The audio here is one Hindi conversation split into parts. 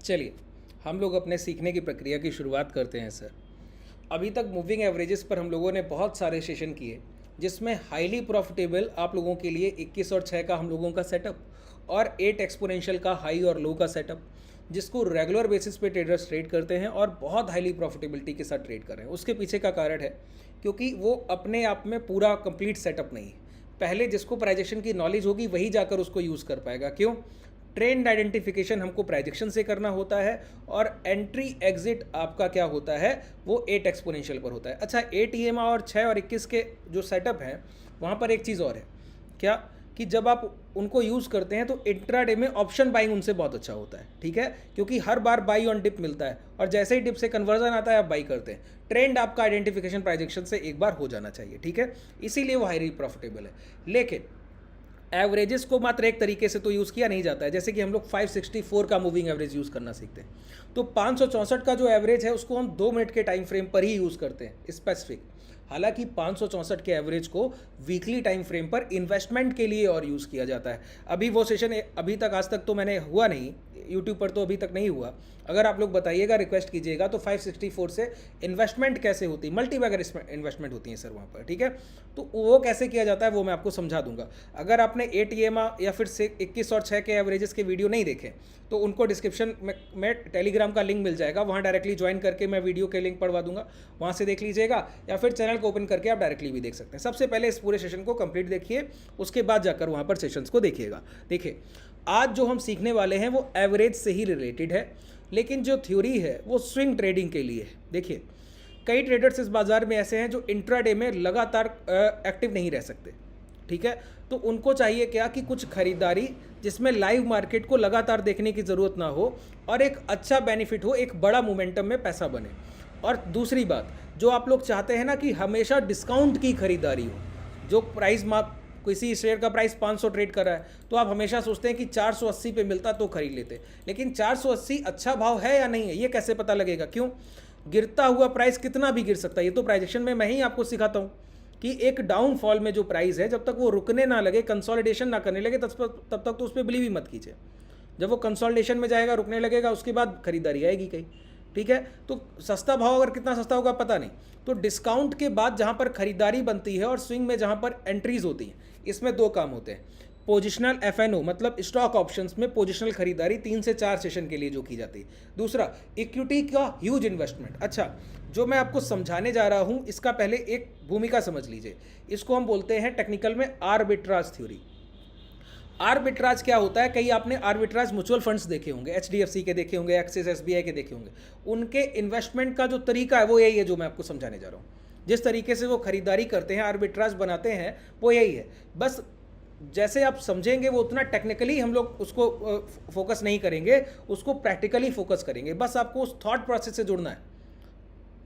चलिए, हम लोग अपने सीखने की प्रक्रिया की शुरुआत करते हैं सर। अभी तक मूविंग एवरेजेस पर हम लोगों ने बहुत सारे सेशन किए, जिसमें हाईली प्रॉफिटेबल आप लोगों के लिए 21 और 6 का हम लोगों का सेटअप और 8 एक्सपोनेंशियल का हाई और लो का सेटअप, जिसको रेगुलर बेसिस पे ट्रेडर्स ट्रेड करते हैं और बहुत हाईली प्रॉफिटेबिलिटी के साथ ट्रेड कर रहे हैं। उसके पीछे का कारण है क्योंकि वो अपने आप में पूरा कंप्लीट सेटअप नहीं है। पहले जिसको प्राइजेक्शन की नॉलेज होगी वही जाकर उसको यूज़ कर पाएगा। क्यों? ट्रेंड आइडेंटिफिकेशन हमको प्राइजेक्शन से करना होता है और एंट्री एग्जिट आपका क्या होता है, वो 8 एक्सपोनेंशियल पर होता है। अच्छा, 8 EMA और 6 और 21 के जो सेटअप हैं वहाँ पर एक चीज़ और है, क्या कि जब आप उनको यूज़ करते हैं तो इंट्राडे में ऑप्शन बाइंग उनसे बहुत अच्छा होता है। ठीक है, क्योंकि हर बार बाई ऑन डिप मिलता है और जैसे ही डिप से कन्वर्जन आता है आप बाई करते हैं। ट्रेंड आपका आइडेंटिफिकेशन प्राइजेक्शन से एक बार हो जाना चाहिए। ठीक है, इसीलिए वो हाईली प्रॉफिटेबल है। लेकिन एवरेजेस को मात्र एक तरीके से तो यूज़ किया नहीं जाता है। जैसे कि हम लोग 564 का मूविंग एवरेज यूज़ करना सीखते हैं, तो 564 का जो एवरेज है उसको हम 2 मिनट के टाइम फ्रेम पर ही यूज़ करते हैं स्पेसिफिक। हालांकि 564 के एवरेज को वीकली टाइम फ्रेम पर इन्वेस्टमेंट के लिए और यूज़ किया जाता है। अभी वो सेशन अभी तक आज तक तो मैंने हुआ नहीं, यूट्यूब पर तो अभी तक नहीं हुआ। अगर आप लोग बताइएगा, रिक्वेस्ट कीजिएगा तो 564 से इन्वेस्टमेंट कैसे होती है, मल्टी बैगर इन्वेस्टमेंट होती है सर वहाँ पर। ठीक है, तो वो कैसे किया जाता है वो मैं आपको समझा दूंगा। अगर आपने 8 EMA या फिर से 21 और 6 के एवरेजेस के वीडियो नहीं देखे तो उनको डिस्क्रिप्शन में टेलीग्राम का लिंक मिल जाएगा, वहाँ डायरेक्टली ज्वाइन करके मैं वीडियो के लिंक पढ़वा दूंगा, वहाँ से देख लीजिएगा, या फिर चैनल को ओपन करके आप डायरेक्टली भी देख सकते हैं। सबसे पहले इस पूरे सेशन को कंप्लीट देखिए, उसके बाद जाकर वहाँ पर सेशंस को देखिएगा। देखिए, आज जो हम सीखने वाले हैं वो एवरेज से ही रिलेटेड है, लेकिन जो थ्योरी है वो स्विंग ट्रेडिंग के लिए है। देखिए, कई ट्रेडर्स इस बाजार में ऐसे हैं जो इंट्राडे में लगातार एक्टिव नहीं रह सकते। ठीक है, तो उनको चाहिए क्या कि कुछ खरीदारी जिसमें लाइव मार्केट को लगातार देखने की ज़रूरत ना हो और एक अच्छा बेनिफिट हो, एक बड़ा मोमेंटम में पैसा बने। और दूसरी बात, जो आप लोग चाहते हैं ना कि हमेशा डिस्काउंट की खरीदारी हो, जो प्राइस किसी शेयर का प्राइस 500 ट्रेड कर रहा है तो आप हमेशा सोचते हैं कि 480 पे मिलता तो खरीद लेते, लेकिन 480 अच्छा भाव है या नहीं है ये कैसे पता लगेगा? क्यों? गिरता हुआ प्राइस कितना भी गिर सकता है। ये तो प्राइजेक्शन में मैं ही आपको सिखाता हूँ कि एक डाउनफॉल में जो प्राइस है, जब तक वो रुकने ना लगे, कंसोलिडेशन ना करने लगे, तब तक तो उस पर बिलीव ही मत कीजिए। जब वो कंसोलिडेशन में जाएगा, रुकने लगेगा, उसके बाद खरीदारी आएगी कहीं। ठीक है, तो सस्ता भाव अगर कितना सस्ता होगा पता नहीं, तो डिस्काउंट के बाद जहाँ पर खरीदारी बनती है और स्विंग में जहाँ पर एंट्रीज होती हैं, इसमें दो काम होते हैं। पोजिशनल FNO मतलब स्टॉक ऑप्शंस में पोजिशनल खरीदारी 3 से 4 सेशन के लिए जो की जाती है। दूसरा, इक्विटी का ह्यूज इन्वेस्टमेंट। अच्छा, जो मैं आपको समझाने जा रहा हूँ इसका पहले एक भूमिका समझ लीजिए। इसको हम बोलते हैं टेक्निकल में आर्बिट्राज थ्योरी। आर्बिट्राज क्या होता है? कई आपने आर्बिट्राज म्यूचुअल फंड्स देखे होंगे, HDFC के देखे होंगे, एक्सिस SBI के देखे होंगे। उनके इन्वेस्टमेंट का जो तरीका है वो यही है जो मैं आपको समझाने जा रहा हूँ। जिस तरीके से वो खरीदारी करते हैं, आर्बिट्राज बनाते हैं, वो यही है। बस जैसे आप समझेंगे वो उतना टेक्निकली हम लोग उसको फोकस नहीं करेंगे, उसको प्रैक्टिकली फोकस करेंगे। बस आपको उस थॉट प्रोसेस से जुड़ना है।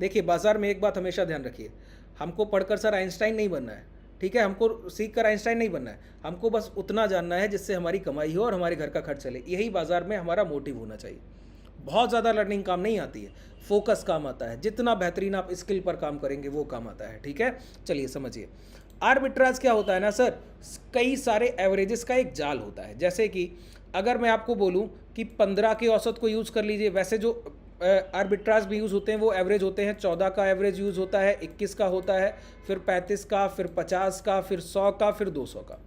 देखिए, बाजार में एक बात हमेशा ध्यान रखिए, हमको पढ़कर सर आइंस्टाइन नहीं बनना है। ठीक है, हमको सीख कर आइंस्टाइन नहीं बनना है, हमको बस उतना जानना है जिससे हमारी कमाई हो और हमारे घर का खर्च चले। यही बाजार में हमारा मोटिव होना चाहिए। बहुत ज़्यादा लर्निंग काम नहीं आती है, फोकस काम आता है। जितना बेहतरीन आप स्किल पर काम करेंगे वो काम आता है। ठीक है, चलिए समझिए। आर्बिट्राज क्या होता है ना सर, कई सारे एवरेजेस का एक जाल होता है। जैसे कि अगर मैं आपको बोलूं कि 15 के औसत को यूज़ कर लीजिए, वैसे जो आर्बिट्राज भी यूज़ होते हैं वो एवरेज होते हैं। 14 का एवरेज यूज़ होता है, 21 का होता है, फिर 35 का, फिर 50 का, फिर 100 का, फिर 200 का।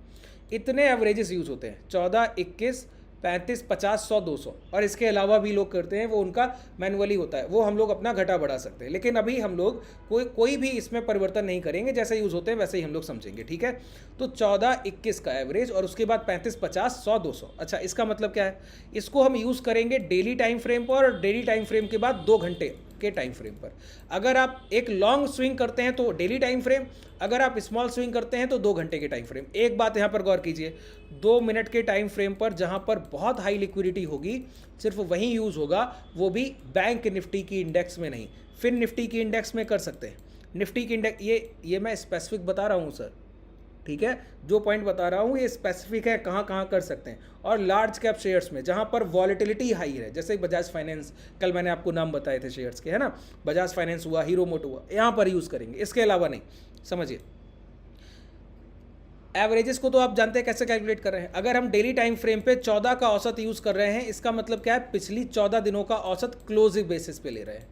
इतने एवरेजेस यूज़ होते हैं, 14, 21, 35, 50, 100, 200। और इसके अलावा भी लोग करते हैं, वो उनका मैनुअली होता है, वो हम लोग अपना घटा बढ़ा सकते हैं। लेकिन अभी हम लोग कोई भी इसमें परिवर्तन नहीं करेंगे, जैसे यूज़ होते हैं वैसे ही हम लोग समझेंगे। ठीक है, तो 14, 21 का एवरेज और उसके बाद 35, 50, 100, 200। अच्छा, इसका मतलब क्या है? इसको हम यूज़ करेंगे डेली टाइम फ्रेम पर और डेली टाइम फ्रेम के बाद 2 घंटे के टाइम फ्रेम पर। अगर आप एक लॉन्ग स्विंग करते हैं तो डेली टाइम फ्रेम, अगर आप स्मॉल स्विंग करते हैं तो 2 घंटे के टाइम फ्रेम। एक बात यहां पर गौर कीजिए, 2 मिनट के टाइम फ्रेम पर जहां पर बहुत हाई लिक्विडिटी होगी सिर्फ वही यूज होगा, वो भी बैंक निफ्टी की इंडेक्स में नहीं, फिर निफ्टी की इंडेक्स में कर सकते हैं। निफ्टी की इंडेक्स ये मैं स्पेसिफिक बता रहा हूं सर। ठीक है, जो पॉइंट बता रहा हूँ ये स्पेसिफिक है, कहाँ कहाँ कर सकते हैं। और लार्ज कैप शेयर्स में जहाँ पर वॉलेटिलिटी हाई है, जैसे बजाज फाइनेंस, कल मैंने आपको नाम बताए थे शेयर्स के, है ना, बजाज फाइनेंस हुआ, हीरो मोटो हुआ, यहाँ पर यूज़ करेंगे, इसके अलावा नहीं। समझिए, एवरेजेस को तो आप जानते हैं कैसे कैलकुलेट कर रहे हैं। अगर हम डेली टाइम फ्रेम पे 14 का औसत यूज़ कर रहे हैं, इसका मतलब क्या है, पिछली 14 दिनों का औसत क्लोजिंग बेसिस पे ले रहे हैं।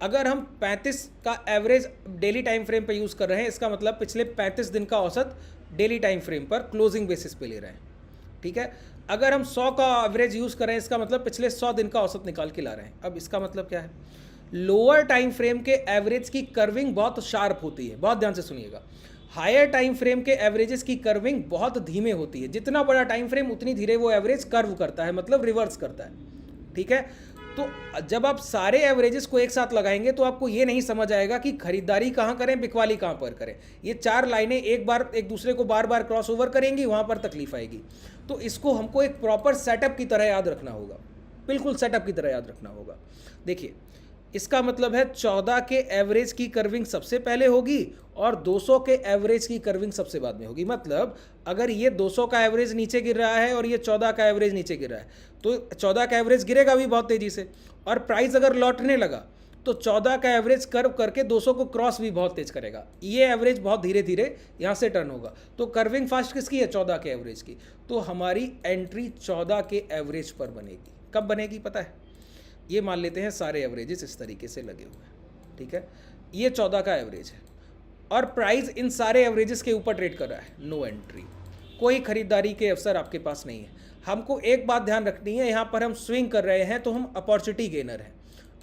अगर हम 35 का एवरेज डेली टाइम फ्रेम पे यूज़ कर रहे हैं, इसका मतलब पिछले 35 दिन का औसत डेली टाइम फ्रेम पर क्लोजिंग बेसिस पे ले रहे हैं। ठीक है, अगर हम 100 का एवरेज यूज़ कर रहे हैं, इसका मतलब पिछले 100 दिन का औसत निकाल के ला रहे हैं। अब इसका मतलब क्या है, लोअर टाइम फ्रेम के एवरेज की कर्विंग बहुत शार्प होती है, बहुत ध्यान से सुनिएगा। हायर टाइम फ्रेम के एवरेजेस की कर्विंग बहुत धीमे होती है। जितना बड़ा टाइम फ्रेम उतनी धीरे वो एवरेज कर्व करता है, मतलब रिवर्स करता है। ठीक है, तो जब आप सारे एवरेजेस को एक साथ लगाएंगे तो आपको ये नहीं समझ आएगा कि खरीदारी कहाँ करें, बिकवाली कहाँ पर करें। ये चार लाइनें एक दूसरे को बार बार क्रॉस ओवर करेंगी, वहाँ पर तकलीफ आएगी। तो इसको हमको एक प्रॉपर सेटअप की तरह याद रखना होगा, बिल्कुल सेटअप की तरह याद रखना होगा। देखिए, इसका मतलब है 14 के एवरेज की कर्विंग सबसे पहले होगी और 200 के एवरेज की कर्विंग सबसे बाद में होगी। मतलब अगर ये 200 का एवरेज नीचे गिर रहा है और ये 14 का एवरेज नीचे गिर रहा है, तो 14 का एवरेज गिरेगा भी बहुत तेजी से, और प्राइस अगर लौटने लगा तो 14 का एवरेज कर्व करके 200 को क्रॉस भी बहुत तेज करेगा। ये एवरेज बहुत धीरे धीरे यहाँ से टर्न होगा। तो कर्विंग फास्ट किसकी है, 14 के एवरेज की। तो हमारी एंट्री 14 के एवरेज पर बनेगी। कब बनेगी पता है, ये मान लेते हैं सारे एवरेजेस इस तरीके से लगे हुए हैं। ठीक है, ये 14 का एवरेज है और प्राइस इन सारे एवरेजेस के ऊपर ट्रेड कर रहा है। नो एंट्री, कोई खरीदारी के अवसर आपके पास नहीं है। हमको एक बात ध्यान रखनी है, यहाँ पर हम स्विंग कर रहे हैं तो हम अपॉर्चुनिटी गेनर हैं।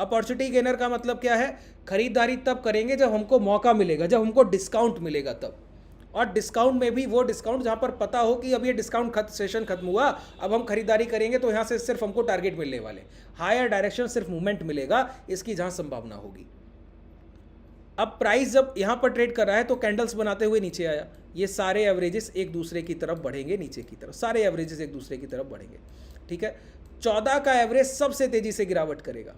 अपॉर्चुनिटी गेनर का मतलब क्या है, खरीदारी तब करेंगे जब हमको मौका मिलेगा, जब हमको डिस्काउंट मिलेगा तब। और डिस्काउंट में भी वो डिस्काउंट जहाँ पर पता हो कि अब ये डिस्काउंट सेशन खत्म हुआ, अब हम खरीदारी करेंगे तो यहाँ से सिर्फ हमको टारगेट मिलने वाले, हायर डायरेक्शन सिर्फ मूवमेंट मिलेगा, इसकी जहाँ संभावना होगी। अब प्राइस जब यहाँ पर ट्रेड कर रहा है तो कैंडल्स बनाते हुए नीचे आया, ये सारे एवरेजेस एक दूसरे की तरफ बढ़ेंगे, नीचे की तरफ सारे एवरेजेस एक दूसरे की तरफ बढ़ेंगे। ठीक है, 14 का एवरेज सबसे तेजी से गिरावट करेगा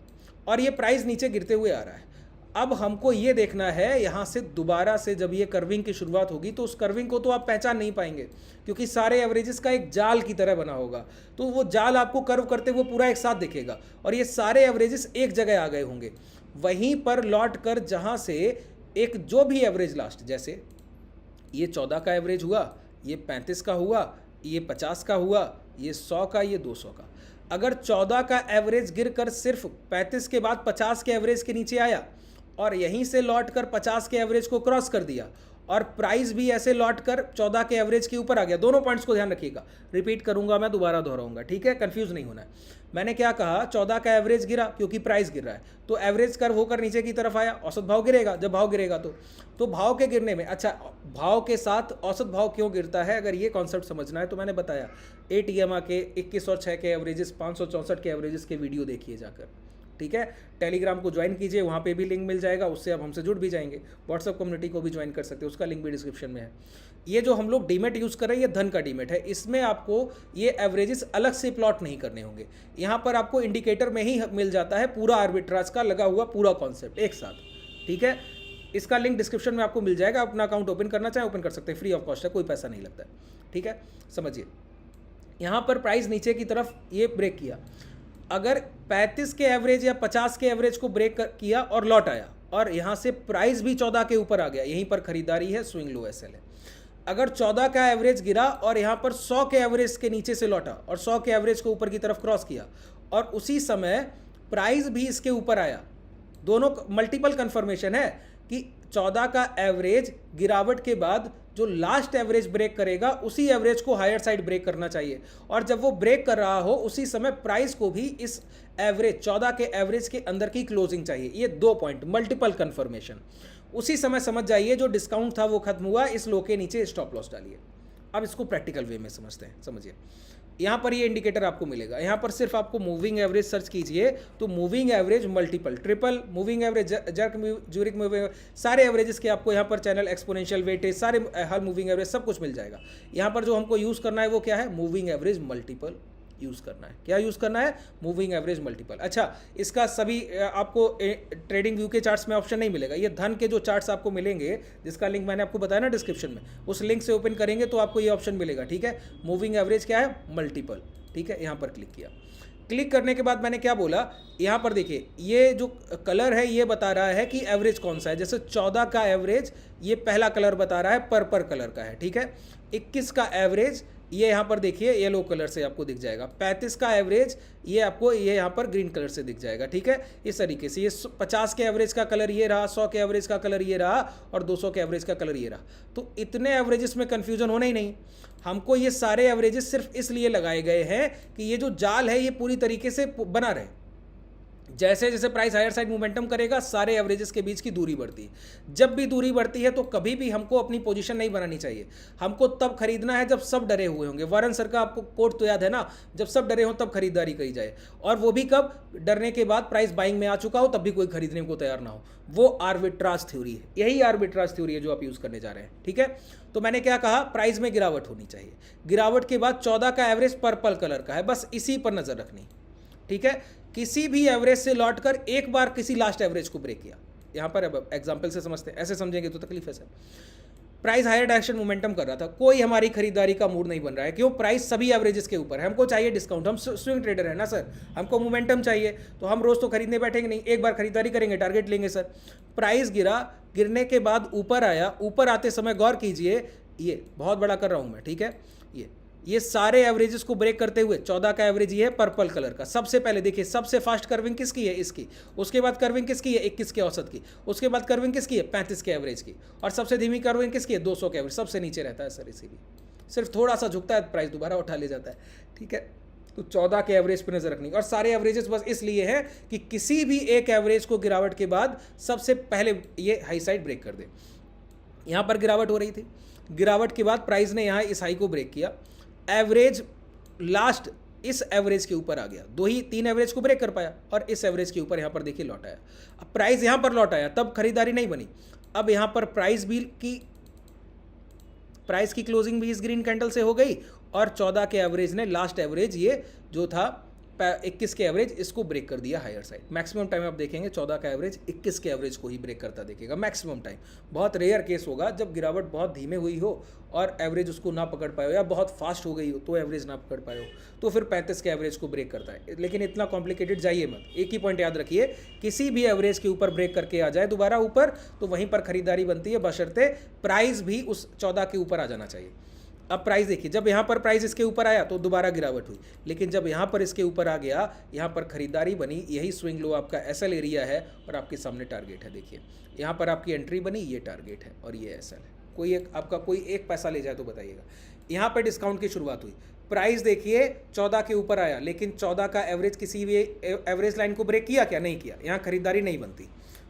और ये प्राइस नीचे गिरते हुए आ रहा है। अब हमको ये देखना है यहाँ से दोबारा से जब ये कर्विंग की शुरुआत होगी तो उस कर्विंग को तो आप पहचान नहीं पाएंगे, क्योंकि सारे एवरेजेस का एक जाल की तरह बना होगा। तो वो जाल आपको कर्व करते हुए पूरा एक साथ दिखेगा और ये सारे एवरेजेस एक जगह आ गए होंगे। वहीं पर लौट कर जहाँ से एक जो भी एवरेज लास्ट, जैसे ये 14 का एवरेज हुआ, ये 35 का हुआ, ये 50 का हुआ, ये 100 का, ये 200 का। अगर 14 का एवरेज गिर कर सिर्फ 35 के बाद 50 के एवरेज के नीचे आया और यहीं से लौटकर 50 के एवरेज को क्रॉस कर दिया और प्राइस भी ऐसे लौटकर 14 के एवरेज के ऊपर आ गया, दोनों पॉइंट्स को ध्यान रखिएगा, रिपीट करूंगा मैं, दोबारा दोहराऊंगा। ठीक है, कंफ्यूज नहीं होना है। मैंने क्या कहा, 14 का एवरेज गिरा क्योंकि प्राइस गिर रहा है, तो एवरेज कर्व होकर नीचे की तरफ आया, औसत भाव गिरेगा। जब भाव गिरेगा तो भाव के गिरने में, अच्छा भाव के साथ औसत भाव क्यों गिरता है, अगर ये कॉन्सेप्ट समझना है तो मैंने बताया ATMA के 21 और 6 के एवरेजेस, 564 के एवरेजेस के वीडियो देखिए जाकर। ठीक है, टेलीग्राम को ज्वाइन कीजिए, वहाँ पे भी लिंक मिल जाएगा, उससे आप हमसे जुड़ भी जाएंगे। व्हाट्सअप कम्युनिटी को भी ज्वाइन कर सकते हैं, उसका लिंक भी डिस्क्रिप्शन में है। ये जो हम लोग डीमेट यूज़ कर रहे हैं, ये धन का डीमेट है, इसमें आपको ये एवरेजेस अलग से प्लॉट नहीं करने होंगे। यहाँ पर आपको इंडिकेटर में ही मिल जाता है पूरा आर्बिट्राज का लगा हुआ पूरा कॉन्सेप्ट एक साथ। ठीक है, इसका लिंक डिस्क्रिप्शन में आपको मिल जाएगा। अपना अकाउंट ओपन करना चाहें ओपन कर सकते हैं, फ्री ऑफ कॉस्ट है, कोई पैसा नहीं लगता है। ठीक है, समझिए, यहाँ पर प्राइस नीचे की तरफ ये ब्रेक किया, अगर 35 के एवरेज या 50 के एवरेज को ब्रेक किया और लौट आया और यहाँ से प्राइस भी 14 के ऊपर आ गया, यहीं पर खरीदारी है, स्विंग लो SL है। अगर 14 का एवरेज गिरा और यहाँ पर 100 के एवरेज के नीचे से लौटा और 100 के एवरेज को ऊपर की तरफ क्रॉस किया और उसी समय प्राइस भी इसके ऊपर आया, दोनों मल्टीपल कंफर्मेशन है कि 14 का एवरेज गिरावट के बाद जो लास्ट एवरेज ब्रेक करेगा उसी एवरेज को हायर साइड ब्रेक करना चाहिए, और जब वो ब्रेक कर रहा हो उसी समय प्राइस को भी इस एवरेज 14 के एवरेज के अंदर की क्लोजिंग चाहिए। ये 2 पॉइंट, मल्टीपल कंफर्मेशन। उसी समय समझ जाइए जो डिस्काउंट था वो खत्म हुआ, इस लो के नीचे स्टॉप लॉस डालिए। अब इसको प्रैक्टिकल वे में समझते हैं, समझिए। यहाँ पर ये इंडिकेटर आपको मिलेगा, यहाँ पर सिर्फ आपको मूविंग एवरेज सर्च कीजिए तो moving average multiple, triple, moving average, jerk, Zurich moving, सारे एवरेजेस के आपको यहाँ पर चैनल, एक्सपोनेंशियल, वेटेज, सारे हर मूविंग एवरेज सब कुछ मिल जाएगा। यहाँ पर जो हमको यूज़ करना है वो क्या है, मूविंग एवरेज मल्टीपल यूज़ करना है। क्या यूज़ करना है, मूविंग एवरेज मल्टीपल। अच्छा, इसका सभी आपको ट्रेडिंग व्यू के चार्ट्स में ऑप्शन नहीं मिलेगा, ये धन के जो चार्ट्स आपको मिलेंगे, जिसका लिंक मैंने आपको बताया ना डिस्क्रिप्शन में, उस लिंक से ओपन करेंगे तो आपको ये ऑप्शन मिलेगा। ठीक है, मूविंग एवरेज क्या है, मल्टीपल। ठीक है, यहाँ पर क्लिक किया, क्लिक करने के बाद मैंने क्या बोला, यहाँ पर देखिए ये जो कलर है ये बता रहा है कि एवरेज कौन सा है। जैसे 14 का एवरेज ये पहला कलर बता रहा है, पर्पल कलर का है। ठीक है, 21 का एवरेज ये यहाँ पर देखिए येलो कलर से आपको दिख जाएगा, 35 का एवरेज ये आपको ये यहाँ पर ग्रीन कलर से दिख जाएगा, ठीक है। इस तरीके से ये 50 के एवरेज का कलर ये रहा, 100 के एवरेज का कलर ये रहा और 200 के एवरेज का कलर ये रहा। तो इतने एवरेजेस में कन्फ्यूजन होना ही नहीं। हमको ये सारे एवरेजेस सिर्फ इसलिए लगाए गए हैं कि ये जो जाल है ये पूरी तरीके से बना रहे। जैसे जैसे प्राइस हायर साइड मोमेंटम करेगा सारे एवरेजेस के बीच की दूरी बढ़ती है। जब भी दूरी बढ़ती है तो कभी भी हमको अपनी पोजीशन नहीं बनानी चाहिए। हमको तब खरीदना है जब सब डरे हुए होंगे। वारन सर का आपको कोट तो याद है ना, जब सब डरे हो तब खरीदारी करी जाए। और वो भी कब, डरने के बाद प्राइस बाइंग में आ चुका हो तब भी कोई खरीदने को तैयार ना हो। वो आर्बिट्राज थ्योरी है, यही आर्बिट्राज थ्योरी है जो आप यूज करने जा रहे हैं, ठीक है। तो मैंने क्या कहा, प्राइस में गिरावट होनी चाहिए। गिरावट के बाद 14 का एवरेज पर्पल कलर का है, बस इसी पर नजर रखनी, ठीक है। किसी भी एवरेज से लौटकर एक बार किसी लास्ट एवरेज को ब्रेक किया, यहां पर अब एग्जांपल से समझते हैं, ऐसे समझेंगे तो तकलीफ है sir. Price higher direction momentum कर रहा था, कोई हमारी खरीदारी का मूड नहीं बन रहा है, क्यों, प्राइस सभी एवरेजेस के ऊपर है। हमको चाहिए डिस्काउंट, हम स्विंग ट्रेडर है ना सर, हमको मोमेंटम चाहिए। तो हम रोज तो खरीदने बैठेंगे नहीं, एक बार खरीदारी करेंगे, टारगेट लेंगे सर। प्राइस गिरा, गिरने के बाद ऊपर आया, ऊपर आते समय गौर कीजिए, ये बहुत बड़ा कर रहा हूं मैं, ठीक है। ये सारे एवरेजेस को ब्रेक करते हुए 14 का एवरेज ये है पर्पल कलर का। सबसे पहले देखिए, सबसे फास्ट कर्विंग किसकी है, इसकी। उसके बाद कर्विंग किसकी है, 21 के औसत की। उसके बाद कर्विंग किसकी है, 35 के एवरेज की। और सबसे धीमी कर्विंग किसकी है, 200 के एवरेज। सबसे नीचे रहता है सर, इसीलिए सिर्फ थोड़ा सा झुकता है, प्राइस दोबारा उठा ले जाता है, ठीक है। तो 14 के एवरेज पर नजर रखनी। और सारे एवरेजेस बस इसलिए है कि किसी भी एक एवरेज को गिरावट के बाद सबसे पहले ये हाई साइड ब्रेक कर दे। यहां पर गिरावट हो रही थी, गिरावट के बाद प्राइस ने यहां इस हाई को ब्रेक किया, एवरेज लास्ट इस एवरेज के ऊपर आ गया, 3 एवरेज को ब्रेक कर पाया और इस एवरेज के ऊपर यहां पर देखिए लौट आया। अब प्राइस यहां पर लौट आया, तब खरीदारी नहीं बनी। अब यहां पर प्राइस की क्लोजिंग भी इस ग्रीन कैंडल से हो गई और 14 के एवरेज ने लास्ट एवरेज ये जो था 21 के एवरेज, इसको ब्रेक कर दिया हायर साइड। मैक्सिमम टाइम आप देखेंगे 14 का एवरेज 21 के एवरेज को ही ब्रेक करता देखेगा मैक्सिमम टाइम। बहुत रेयर केस होगा जब गिरावट बहुत धीमे हुई हो और एवरेज उसको ना पकड़ पाए हो, या बहुत फास्ट हो गई हो तो एवरेज ना पकड़ पाए हो, तो फिर 35 के एवरेज को ब्रेक करता है। लेकिन इतना कॉम्प्लिकेटेड जाइए मत, एक ही पॉइंट याद रखिए, किसी भी एवरेज के ऊपर ब्रेक करके आ जाए दोबारा ऊपर तो वहीं पर खरीदारी बनती है, बशर्ते प्राइस भी उस 14 के ऊपर आ जाना चाहिए। अब प्राइस देखिए, जब यहाँ पर प्राइस इसके ऊपर आया तो दोबारा गिरावट हुई, लेकिन जब यहाँ पर इसके ऊपर आ गया, यहाँ पर खरीदारी बनी। यही स्विंग लो आपका एसएल एरिया है और आपके सामने टारगेट है। देखिए यहाँ पर आपकी एंट्री बनी, ये टारगेट है और ये एसएल है। कोई एक पैसा ले जाए तो बताइएगा। यहाँ पर डिस्काउंट की शुरुआत हुई, प्राइस देखिए 14 के ऊपर आया, लेकिन 14 का एवरेज किसी भी एवरेज लाइन को ब्रेक किया क्या, नहीं किया। यहाँ खरीदारी नहीं बनती,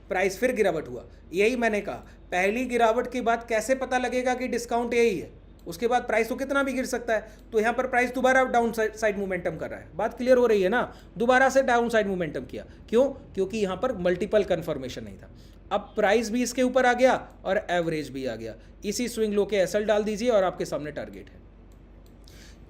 प्राइस फिर गिरावट हुआ। यही मैंने कहा, पहली गिरावट के बाद कैसे पता लगेगा कि डिस्काउंट यही है, उसके बाद प्राइस तो कितना भी गिर सकता है। तो यहाँ पर प्राइस दोबारा डाउन साइड मोमेंटम कर रहा है, बात क्लियर हो रही है ना। दोबारा से डाउन साइड मोमेंटम किया, क्यों, क्योंकि यहाँ पर मल्टीपल कंफर्मेशन नहीं था। अब प्राइस भी इसके ऊपर आ गया और एवरेज भी आ गया। इसी स्विंग लो के एसएल डाल दीजिए और आपके सामने टारगेट है।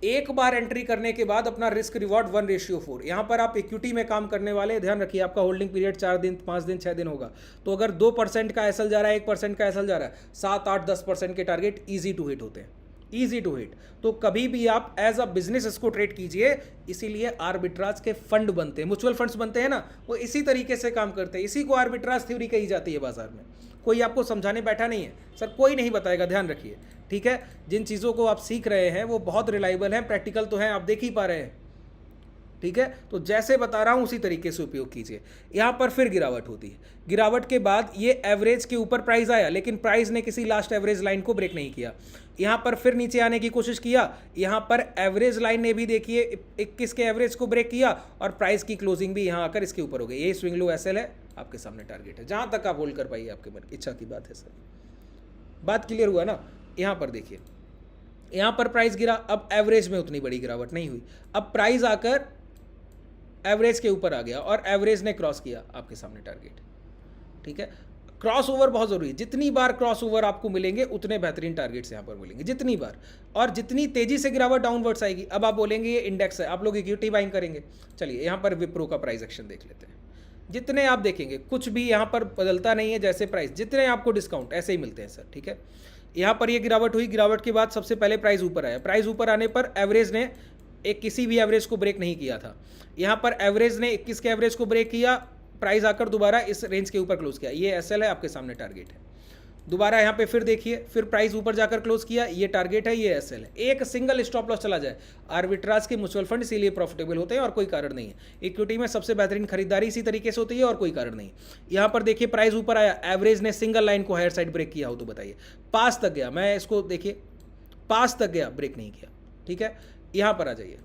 एक बार एंट्री करने के बाद अपना रिस्क रिवॉर्ड 1:4। यहाँ पर आप इक्विटी में काम करने वाले, ध्यान रखिए आपका होल्डिंग पीरियड 4 दिन, 5 दिन, 6 दिन होगा। तो अगर 2% का एसएल जा रहा है, 1% का एसएल जा रहा है, 7, 8, 10% के टारगेट ईजी टू हिट होते हैं, ईजी टू हिट। तो कभी भी आप एज अ बिजनेस इसको ट्रेड कीजिए। इसीलिए आर्बिट्राज के फंड बनते हैं, म्यूचुअल फंड्स बनते हैं ना, वो इसी तरीके से काम करते हैं। इसी को आर्बिट्राज थ्योरी कही जाती है बाजार में। कोई आपको समझाने बैठा नहीं है सर, कोई नहीं बताएगा, ध्यान रखिए, ठीक है। जिन चीज़ों को आप सीख रहे हैं वो बहुत रिलायबल हैं, प्रैक्टिकल तो हैं, आप देख ही पा रहे हैं, ठीक है। तो जैसे बता रहा हूं उसी तरीके से उपयोग कीजिए। यहां पर फिर गिरावट होती है, गिरावट के बाद ये एवरेज के ऊपर प्राइस आया, लेकिन प्राइस ने किसी लास्ट एवरेज लाइन को ब्रेक नहीं किया। यहां पर फिर नीचे आने की कोशिश किया, यहां पर एवरेज लाइन ने भी देखिए 21 के एवरेज को ब्रेक किया और प्राइस की क्लोजिंग भी यहां आकर इसके ऊपर हो गई। ये स्विंग लो एसएल है, आपके सामने टारगेट है, जहां तक आप होल्ड कर पाइए, आपके मन की इच्छा की बात है सर। बात क्लियर हुआ ना। यहां पर देखिए, यहां पर प्राइस गिरा, अब एवरेज में उतनी बड़ी गिरावट नहीं हुई। अब प्राइस आकर एवरेज के ऊपर आ गया और एवरेज ने क्रॉस किया, आपके सामने टारगेट, ठीक है। क्रॉस ओवर बहुत जरूरी है, जितनी बार क्रॉस ओवर आपको मिलेंगे उतने बेहतरीन टारगेट्स यहां पर मिलेंगे, जितनी बार। और जितनी तेजी से गिरावट डाउनवर्ड्स आएगी, अब आप बोलेंगे ये इंडेक्स है, आप लोग इक्विटी बाइंग करेंगे। चलिए यहां पर विप्रो का प्राइस एक्शन देख लेते हैं। जितने आप देखेंगे कुछ भी यहां पर बदलता नहीं है, जैसे प्राइस जितने आपको डिस्काउंट ऐसे ही मिलते हैं सर, ठीक है। यहां पर ये गिरावट हुई, गिरावट के बाद सबसे पहले प्राइस ऊपर आया, प्राइस ऊपर आने पर एवरेज ने किसी भी एवरेज को ब्रेक नहीं किया था। यहां पर एवरेज ने 21 के एवरेज को ब्रेक किया, प्राइस आकर दोबारा इस रेंज के ऊपर क्लोज किया। ये एसएल है, आपके सामने टारगेट है। दोबारा यहाँ पे फिर देखिए, फिर प्राइस ऊपर जाकर क्लोज किया, ये टारगेट है, ये एसएल है, एक सिंगल स्टॉप लॉस चला जाए। आर्बिट्राज के म्यूचुअल फंड इसीलिए प्रॉफिटेबल होते हैं और कोई कारण नहीं है। इक्विटी में सबसे बेहतरीन खरीदारी इसी तरीके से होती है और कोई कारण नहीं। यहाँ पर देखिए प्राइस ऊपर आया, एवरेज ने सिंगल लाइन को हायर साइड ब्रेक किया हो तो बताइए, पास तक गया, मैं इसको देखिए पास तक गया, ब्रेक नहीं किया, ठीक है। यहाँ पर आ जाइए,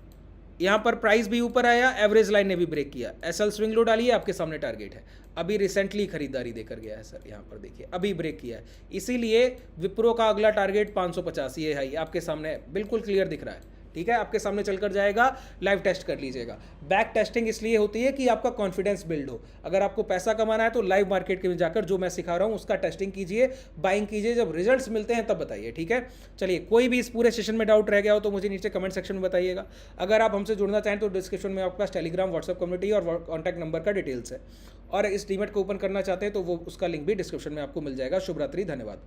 यहाँ पर प्राइस भी ऊपर आया, एवरेज लाइन ने भी ब्रेक किया, एसएल स्विंग लो डालिए, आपके सामने टारगेट है। अभी रिसेंटली खरीदारी देकर गया है सर, यहाँ पर देखिए अभी ब्रेक किया है, इसीलिए विप्रो का अगला टारगेट 550 ये है, आपके सामने बिल्कुल क्लियर दिख रहा है, ठीक है, आपके सामने चलकर जाएगा, लाइव टेस्ट कर लीजिएगा। बैक टेस्टिंग इसलिए होती है कि आपका कॉन्फिडेंस बिल्ड हो। अगर आपको पैसा कमाना है तो लाइव मार्केट में जाकर जो मैं सिखा रहा हूँ उसका टेस्टिंग कीजिए, बाइंग कीजिए, जब रिजल्ट्स मिलते हैं तब बताइए, ठीक है। चलिए, कोई भी इस पूरे सेशन में डाउट रह गया हो तो मुझे नीचे कमेंट सेक्शन में बताइएगा। अगर आप हमसे जुड़ना चाहें तो डिस्क्रिप्शन में आपका टेलीग्राम, व्हाट्सएप कम्युनिटी और कॉन्टैक्ट नंबर का डिटेल्स है, और इस डीमेट को ओपन करना चाहते हैं तो वो उसका लिंक भी डिस्क्रिप्शन में आपको मिल जाएगा। शुभ रात्रि, धन्यवाद।